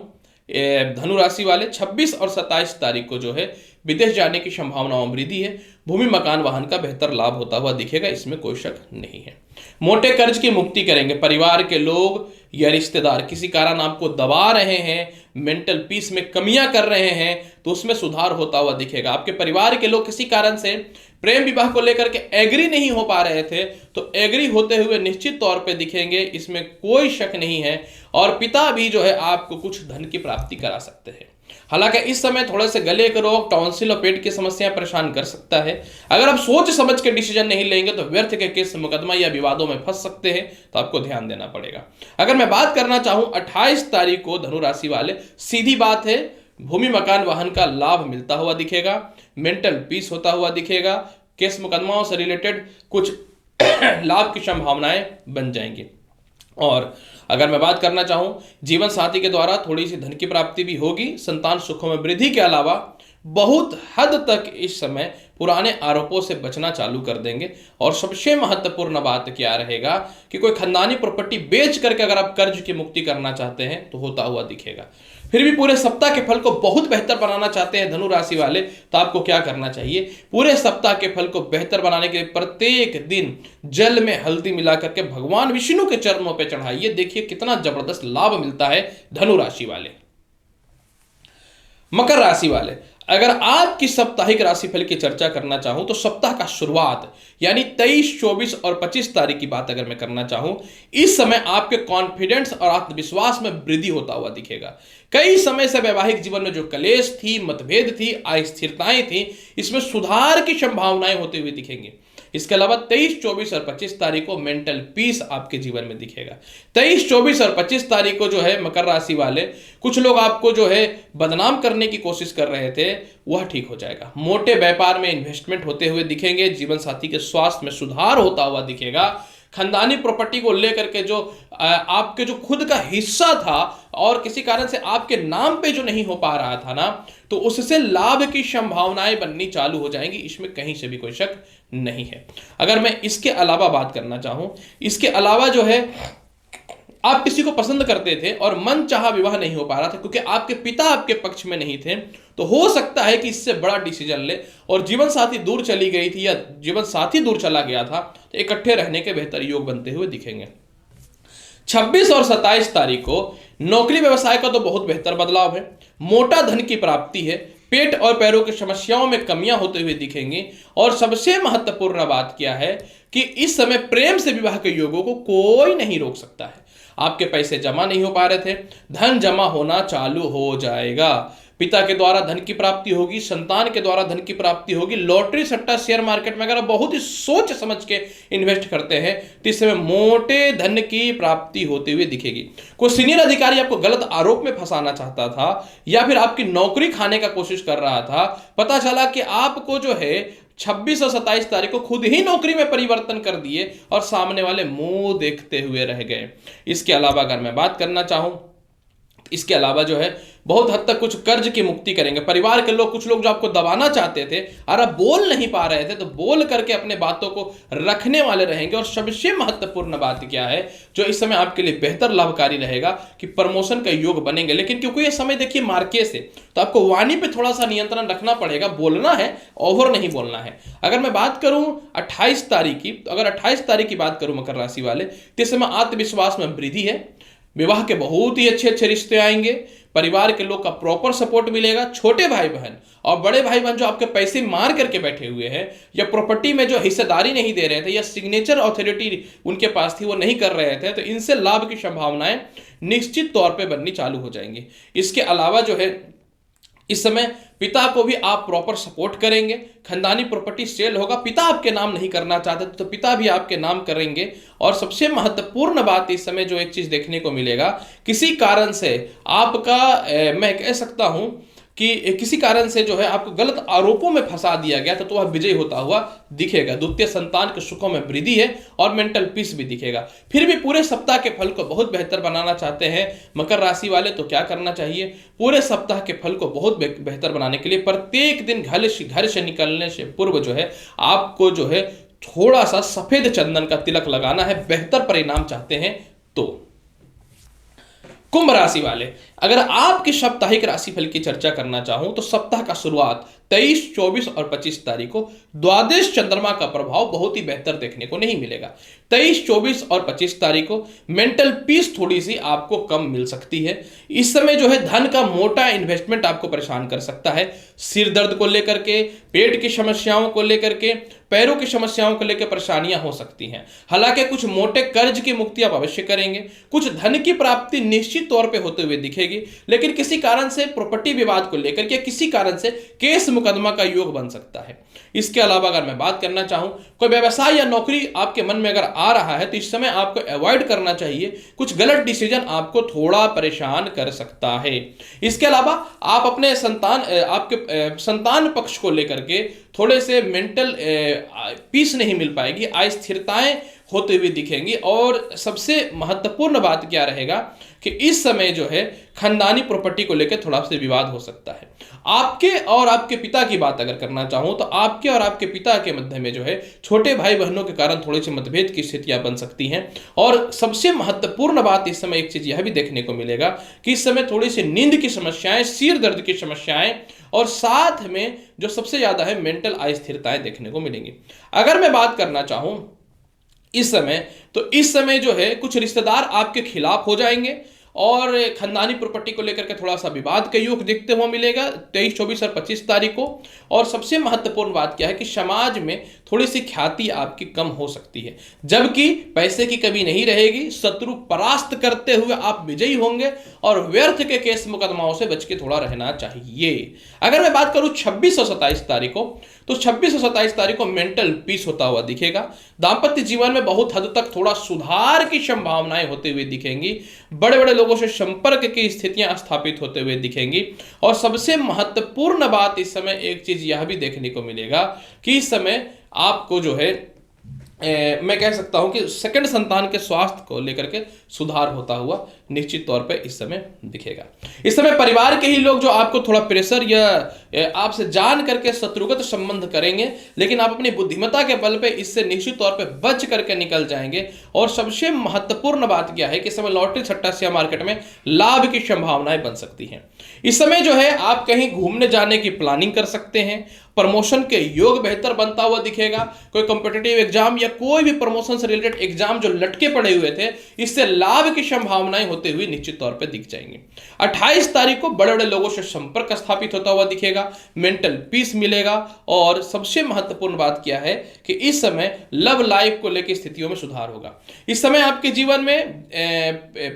धनु राशि वाले 26 और 27 तारीख को जो है विदेश जाने की संभावनाओं में वृद्धि है। भूमि मकान वाहन का बेहतर लाभ होता हुआ दिखेगा, इसमें कोई शक नहीं है। मोटे कर्ज की मुक्ति करेंगे। परिवार के लोग या रिश्तेदार किसी कारण आपको दबा रहे हैं, मेंटल पीस में कमियां कर रहे हैं, तो उसमें सुधार होता हुआ दिखेगा। आपके परिवार के लोग किसी कारण से प्रेम विवाह को लेकर के एग्री नहीं हो पा रहे थे तो एग्री होते हुए निश्चित तौर पे दिखेंगे, इसमें कोई शक नहीं है। और पिता भी जो है आपको कुछ धन की प्राप्ति करा सकते हैं। हालांकि इस समय थोड़े से गले के रोग, टॉन्सिल और पेट की समस्याएं परेशान कर सकता है। अगर आप सोच समझ के डिसीजन नहीं लेंगे तो व्यर्थ के केस, मुकदमा या विवादों में फंस सकते हैं, तो आपको ध्यान देना पड़ेगा। अगर मैं बात करना चाहूं 28 तारीख को धनु राशि वाले, सीधी बात है, भूमि मकान वाहन का लाभ मिलता हुआ दिखेगा। मेंटल पीस होता हुआ दिखेगा। केस मुकदमाओं से रिलेटेड कुछ लाभ की संभावनाएं बन जाएंगी। और अगर मैं बात करना चाहूं जीवन साथी के द्वारा थोड़ी सी धन की प्राप्ति भी होगी। संतान सुखों में वृद्धि के अलावा बहुत हद तक इस समय पुराने आरोपों से बचना चालू कर देंगे। और सबसे महत्वपूर्ण बात क्या रहेगा कि कोई खानदानी प्रॉपर्टी बेच करके अगर आप कर्ज की मुक्ति करना चाहते हैं तो होता हुआ दिखेगा। फिर भी पूरे सप्ताह के फल को बहुत बेहतर बनाना चाहते हैं धनु राशि वाले, तो आपको क्या करना चाहिए? पूरे सप्ताह के फल को बेहतर बनाने के लिए प्रत्येक दिन जल में हल्दी मिला करके भगवान विष्णु के चरणों पे चढ़ाइए। देखिए कितना जबरदस्त लाभ मिलता है धनु राशि वाले। मकर राशि वाले, अगर आपकी साप्ताहिक राशिफल की चर्चा करना चाहूं तो सप्ताह का शुरुआत यानी 23, 24 और 25 तारीख की बात अगर मैं करना चाहूं, इस समय आपके कॉन्फिडेंस और आत्मविश्वास में वृद्धि होता हुआ दिखेगा। कई समय से वैवाहिक जीवन में जो कलेश थी, मतभेद थी, अस्थिरताएं थी, इसमें सुधार की संभावनाएं होती हुई दिखेंगी। इसके अलावा 23, 24 और 25 तारीख को मेंटल पीस आपके जीवन में दिखेगा। 23, 24 और 25 तारीख को जो है मकर राशि वाले, कुछ लोग आपको जो है बदनाम करने की कोशिश कर रहे थे, वह ठीक हो जाएगा। मोटे व्यापार में इन्वेस्टमेंट होते हुए दिखेंगे। जीवन साथी के स्वास्थ्य में सुधार होता हुआ दिखेगा। खानदानी प्रॉपर्टी को लेकर के जो आपके जो खुद का हिस्सा था और किसी कारण से आपके नाम पे जो नहीं हो पा रहा था ना, तो उससे लाभ की संभावनाएं बननी चालू हो जाएंगी, इसमें कहीं से भी कोई शक नहीं है। अगर मैं इसके अलावा बात करना चाहूं, इसके अलावा जो है आप किसी को पसंद करते थे और मन चाहा विवाह नहीं हो पा रहा था क्योंकि आपके पिता आपके पक्ष में नहीं थे, तो हो सकता है कि इससे बड़ा डिसीजन ले। और जीवन साथी दूर चली गई थी या जीवन साथी दूर चला गया था, तो इकट्ठे रहने के बेहतर योग बनते हुए दिखेंगे। 26 और 27 तारीख को नौकरी व्यवसाय का तो बहुत बेहतर बदलाव है। मोटा धन की प्राप्ति है। पेट और पैरों की समस्याओं में कमियां होते हुए दिखेंगी। और सबसे महत्वपूर्ण बात क्या है कि इस समय प्रेम से विवाह के योगों को कोई नहीं रोक सकता है। आपके पैसे जमा नहीं हो पा रहे थे, धन जमा होना चालू हो जाएगा। पिता के द्वारा धन की प्राप्ति होगी, संतान के द्वारा धन की प्राप्ति होगी। लॉटरी सट्टा शेयर मार्केट में अगर आप बहुत ही सोच समझ के इन्वेस्ट करते हैं तो इस समय मोटे धन की प्राप्ति होते हुए दिखेगी। कोई सीनियर अधिकारी आपको गलत आरोप में फंसाना चाहता था या फिर आपकी नौकरी खाने का कोशिश कर रहा था, पता चला कि आपको जो है 26 और 27 तारीख को खुद ही नौकरी में परिवर्तन कर दिए और सामने वाले मुंह देखते हुए रह गए। इसके अलावा अगर मैं बात करना चाहूं, इसके अलावा जो है बहुत हद तक कुछ कर्ज की मुक्ति करेंगे। परिवार के लोग, कुछ लोग जो आपको दबाना चाहते थे और आप बोल नहीं पा रहे थे, तो बोल करके अपने बातों को रखने वाले रहेंगे। और सबसे महत्वपूर्ण बात क्या है जो इस समय आपके लिए बेहतर लाभकारी रहेगा कि प्रमोशन का योग बनेंगे। लेकिन क्योंकि ये समय देखिए मार्केट से, तो आपको वाणी पे थोड़ा सा नियंत्रण रखना पड़ेगा। बोलना है, ओवर नहीं बोलना है। अगर मैं बात करूं 28 तारीख की, तो अगर 28 तारीख की बात करूं मकर राशि वाले, तो इस समय आत्मविश्वास में वृद्धि है। विवाह के बहुत ही अच्छे अच्छे रिश्ते आएंगे। परिवार के लोग का प्रॉपर सपोर्ट मिलेगा। छोटे भाई बहन और बड़े भाई बहन जो आपके पैसे मार करके बैठे हुए हैं या प्रॉपर्टी में जो हिस्सेदारी नहीं दे रहे थे या सिग्नेचर अथॉरिटी उनके पास थी वो नहीं कर रहे थे, तो इनसे लाभ की संभावनाएं निश्चित तौर पे बननी चालू हो जाएंगी। इसके अलावा जो है इस समय पिता को भी आप प्रॉपर सपोर्ट करेंगे। खानदानी प्रॉपर्टी सेल होगा। पिता आपके नाम नहीं करना चाहते तो पिता भी आपके नाम करेंगे। और सबसे महत्वपूर्ण बात इस समय जो एक चीज देखने को मिलेगा, किसी कारण से आपका मैं कह सकता हूं कि किसी कारण से जो है आपको गलत आरोपों में फंसा दिया गया तो वह विजयी होता हुआ दिखेगा। द्वितीय संतान के सुखों में वृद्धि है और मेंटल पीस भी दिखेगा। फिर भी पूरे सप्ताह के फल को बहुत बेहतर बनाना चाहते हैं मकर राशि वाले, तो क्या करना चाहिए? पूरे सप्ताह के फल को बहुत बेहतर बनाने के लिए प्रत्येक दिन घर से निकलने से पूर्व जो है आपको जो है थोड़ा सा सफेद चंदन का तिलक लगाना है। बेहतर परिणाम चाहते हैं तो। कुंभ राशि वाले, अगर आपकी साप्ताहिक राशिफल की चर्चा करना चाहूं तो सप्ताह का शुरुआत 23, 24 और 25 तारीख को द्वादश चंद्रमा का प्रभाव बहुत ही बेहतर देखने को नहीं मिलेगा। 23, 24 और 25 तारीख को मेंटल पीस थोड़ी सी आपको कम मिल सकती है। इस समय जो है धन का मोटा इन्वेस्टमेंट आपको परेशान कर सकता है। सिर दर्द को लेकर के, पेट की समस्याओं को लेकर के, पैरों की समस्याओं को लेकर परेशानियां हो सकती हैं। हालांकि कुछ मोटे कर्ज की मुक्ति आप अवश्य करेंगे। कुछ धन की प्राप्ति निश्चित तौर पे होते हुए दिखेगी। लेकिन किसी कारण से प्रॉपर्टी विवाद को लेकर के किसी कारण से केस मुकदमा का योग बन सकता है। इसके अलावा अगर मैं बात करना चाहूं, कोई व्यवसाय या नौकरी आपके मन में अगर आ रहा है तो इस समय आपको अवॉइड करना चाहिए। कुछ गलत डिसीजन आपको थोड़ा परेशान कर सकता है। इसके अलावा आप अपने आपके संतान पक्ष को लेकर के थोड़े से मेंटल पीस नहीं मिल पाएगी, अस्थिरताएं होते हुए दिखेंगी। और सबसे महत्वपूर्ण बात क्या रहेगा कि इस समय जो है खानदानी प्रॉपर्टी को लेकर थोड़ा सा विवाद हो सकता है। आपके और आपके पिता की बात अगर करना चाहूं तो आपके और आपके पिता के मध्य में जो है छोटे भाई बहनों के कारण थोड़ी सी मतभेद की स्थितियां बन सकती हैं। और सबसे महत्वपूर्ण बात इस समय एक चीज यह भी देखने को मिलेगा कि इस समय थोड़ी सी नींद की समस्याएं, सिर दर्द की समस्याएं और साथ में जो सबसे ज्यादा है मेंटल अस्थिरताएं देखने को मिलेंगी। अगर मैं बात करना चाहूं इस समय, तो इस समय जो है कुछ रिश्तेदार आपके खिलाफ हो जाएंगे और खानदानी प्रॉपर्टी को लेकर के थोड़ा सा विवाद का योग देखते हुए मिलेगा 23, 24 और 25 तारीख को। और सबसे महत्वपूर्ण बात क्या है कि समाज में थोड़ी सी ख्याति आपकी कम हो सकती है, जबकि पैसे की कमी नहीं रहेगी। शत्रु परास्त करते हुए आप विजयी होंगे और व्यर्थ के केस मुकदमाओं से बच के थोड़ा रहना चाहिए। अगर मैं बात करूं 26 और 27 तारीख को, तो 26 और 27 तारीख को मेंटल पीस होता हुआ दिखेगा। दांपत्य जीवन में बहुत हद तक थोड़ा सुधार की संभावनाएं होते हुए दिखेंगी। बड़े बड़े लोगों से संपर्क की स्थितियां स्थापित होते हुए दिखेंगी। और सबसे महत्वपूर्ण बात इस समय एक चीज यह भी देखने को मिलेगा कि इस समय आपको जो है मैं कह सकता हूं कि सेकंड संतान के स्वास्थ्य को लेकर के सुधार होता हुआ निश्चित तौर पे इस समय दिखेगा। इस समय परिवार के ही लोग जो आपको थोड़ा प्रेशर या आपसे जान करके शत्रुगत संबंध करेंगे, लेकिन आप अपनी बुद्धिमत्ता के बल पे इससे निश्चित तौर पे बच करके निकल जाएंगे। और सबसे महत्वपूर्ण बात क्या है कि इस समय लॉटरी सट्टा शेयर मार्केट में लाभ की संभावनाएं बन सकती हैं। इस समय जो है आप कहीं घूमने जाने की प्लानिंग कर सकते हैं। प्रमोशन के योग बेहतर बनता हुआ दिखेगा। कोई कॉम्पिटिटिव एग्जाम या कोई भी प्रमोशन से रिलेटेड एग्जाम जो लटके पड़े हुए थे, इससे लाभ की संभावनाएं होते हुए निश्चित तौर पे दिख जाएंगे। 28 तारीख को बड़े बड़े लोगों से संपर्क स्थापित होता हुआ दिखेगा, मेंटल पीस मिलेगा। और सबसे महत्वपूर्ण बात क्या है कि इस समय लव लाइफ को लेकर स्थितियों में सुधार होगा। इस समय आपके जीवन में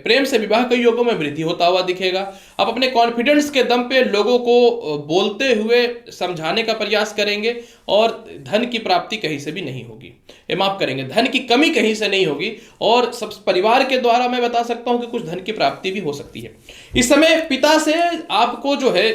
प्रेम से विवाह के योगों में वृद्धि होता हुआ दिखेगा। आप अपने कॉन्फिडेंस के दम पे लोगों को बोलते हुए समझाने का प्रयास करेंगे और धन की प्राप्ति कहीं से भी नहीं होगी, माफ करेंगे, धन की कमी कहीं से नहीं होगी। और सब परिवार के द्वारा मैं बता सकता हूं कि कुछ धन की प्राप्ति भी हो सकती है। इस समय पिता से आपको जो है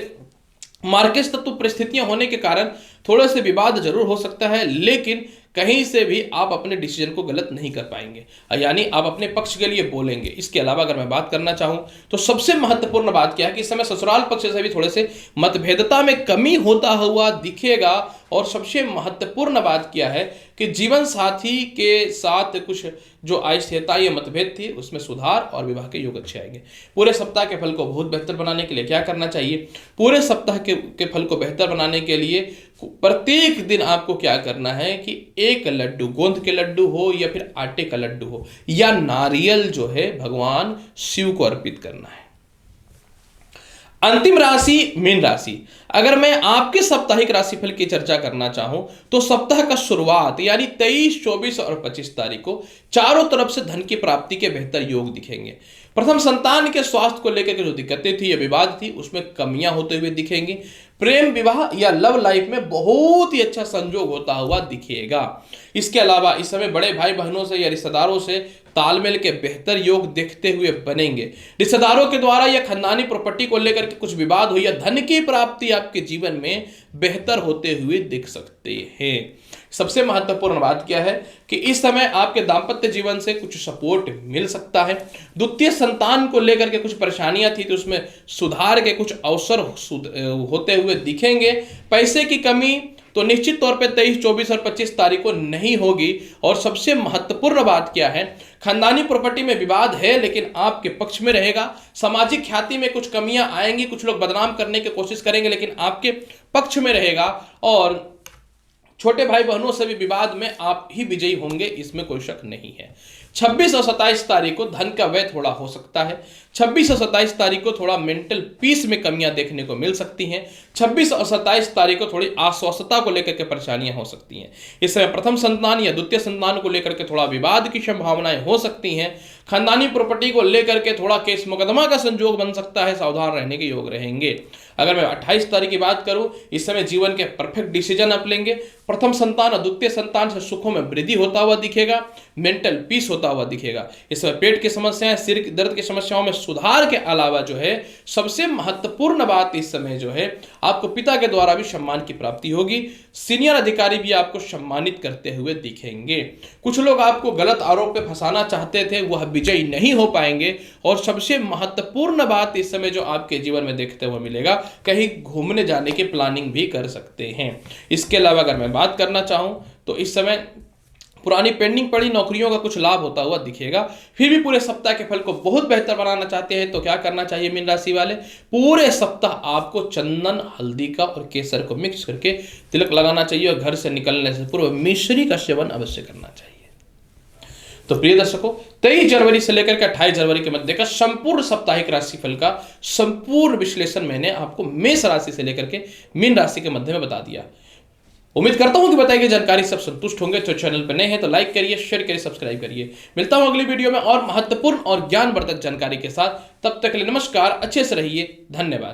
मार्केट तत्व परिस्थितियां होने के कारण थोड़े से विवाद जरूर हो सकता है, लेकिन कहीं से भी आप अपने डिसीजन को गलत नहीं कर पाएंगे, यानी आप अपने पक्ष के लिए बोलेंगे। इसके अलावा अगर मैं बात करना चाहूं तो सबसे महत्वपूर्ण बात क्या है कि इस समय ससुराल पक्ष से भी थोड़े से मतभेदता में कमी होता हुआ दिखेगा। और सबसे महत्वपूर्ण बात क्या है कि जीवन साथी के साथ कुछ जो अस्थिरता या मतभेद थी उसमें सुधार और विवाह के योग अच्छे आएंगे। पूरे सप्ताह के फल को बहुत बेहतर बनाने के लिए क्या करना चाहिए? पूरे सप्ताह के फल को बेहतर बनाने के लिए प्रत्येक दिन आपको क्या करना है कि एक लड्डू, गोंद के लड्डू हो या फिर आटे का लड्डू हो या नारियल जो है भगवान शिव को अर्पित करना है। अंतिम राशि मीन राशि। अगर मैं आपके साप्ताहिक राशिफल की चर्चा करना चाहूं तो सप्ताह का शुरुआत यानी 23, 24 और 25 तारीख को चारों तरफ से धन की प्राप्ति के बेहतर योग दिखेंगे। प्रथम संतान के स्वास्थ्य को लेकर के जो दिक्कतें थी या विवाद थी उसमें कमियां होते हुए दिखेंगी। प्रेम विवाह या लव लाइफ में बहुत ही अच्छा संयोग होता हुआ दिखेगा। इसके अलावा इस समय बड़े भाई बहनों से या रिश्तेदारों से तालमेल के बेहतर योग देखते हुए बनेंगे। रिश्तेदारों के द्वारा या खानदानी प्रॉपर्टी को लेकर के कुछ विवाद हो या धन की प्राप्ति आपके जीवन में बेहतर होते हुए दिख सकते हैं। सबसे महत्वपूर्ण बात क्या है कि इस समय आपके दाम्पत्य जीवन से कुछ सपोर्ट मिल सकता है। द्वितीय संतान को लेकर के कुछ परेशानियां थी तो उसमें सुधार के कुछ अवसर होते हुए दिखेंगे। पैसे की कमी तो निश्चित तौर पे 23, 24 और 25 तारीख को नहीं होगी। और सबसे महत्वपूर्ण बात क्या है, खानदानी प्रॉपर्टी में विवाद है लेकिन आपके पक्ष में रहेगा। सामाजिक ख्याति में कुछ कमियां आएंगी, कुछ लोग बदनाम करने की कोशिश करेंगे लेकिन आपके पक्ष में रहेगा। और छोटे भाई बहनों से भी विवाद में आप ही विजयी होंगे, इसमें कोई शक नहीं है। 26 और 27 तारीख को धन का व्यय थोड़ा हो सकता है। 26 और 27 तारीख को थोड़ा मेंटल पीस में कमियां देखने को मिल सकती हैं। 26 और 27 तारीख को थोड़ी अस्वस्थता को लेकर के परेशानियां हो सकती हैं। इस समय प्रथम संतान या द्वितीय संतान को लेकर के थोड़ा विवाद की संभावनाएं हो सकती हैं। खानदानी प्रॉपर्टी को लेकर के थोड़ा केस मुकदमा का संजोग बन सकता है, सावधान रहने के योग रहेंगे। अगर मैं 28 तारीख की बात करूं, इस समय जीवन के परफेक्ट डिसीजन आप लेंगे। प्रथम संतान और द्वितीय संतान से सुखों में वृद्धि होता हुआ दिखेगा, मेंटल पीस होता हुआ दिखेगा। इस समय पेट की समस्याएं, सिर की दर्द की समस्याओं में सुधार के अलावा जो है सबसे महत्वपूर्ण बात इस समय जो है आपको पिता के द्वारा भी सम्मान की प्राप्ति होगी। सीनियर अधिकारी भी आपको सम्मानित करते हुए दिखेंगे। कुछ लोग आपको गलत आरोप पे फंसाना चाहते थे, वह विजयी नहीं हो पाएंगे। और सबसे महत्वपूर्ण बात इस समय जो आपके जीवन में देखते हुए मिलेगा, कहीं घूमने जाने की प्लानिंग भी कर सकते हैं। इसके अलावा अगर मैं बात करना चाहूं तो इस समय पुरानी पेंडिंग पड़ी नौकरियों का कुछ लाभ होता हुआ दिखेगा। फिर भी पूरे सप्ताह के फल को बहुत बेहतर बनाना चाहते हैं तो क्या करना चाहिए मीन राशि वाले? पूरे सप्ताह आपको चंदन, हल्दी का और केसर को मिक्स करके तिलक लगाना चाहिए और घर से निकलने से पूर्व मिश्री का सेवन अवश्य करना चाहिए। तो प्रिय दर्शकों, 23 जनवरी से लेकर के 28 जनवरी के मध्य का संपूर्ण साप्ताहिक राशिफल का संपूर्ण विश्लेषण मैंने आपको मेष राशि से लेकर के मीन राशि के मध्य में बता दिया। उम्मीद करता हूं कि बताई गई जानकारी सब संतुष्ट होंगे। तो चैनल पर नए हैं तो लाइक करिए, शेयर करिए, सब्सक्राइब करिए। मिलता हूं अगली वीडियो में और महत्वपूर्ण और ज्ञानवर्धक जानकारी के साथ। तब तक के लिए नमस्कार, अच्छे से रहिए, धन्यवाद।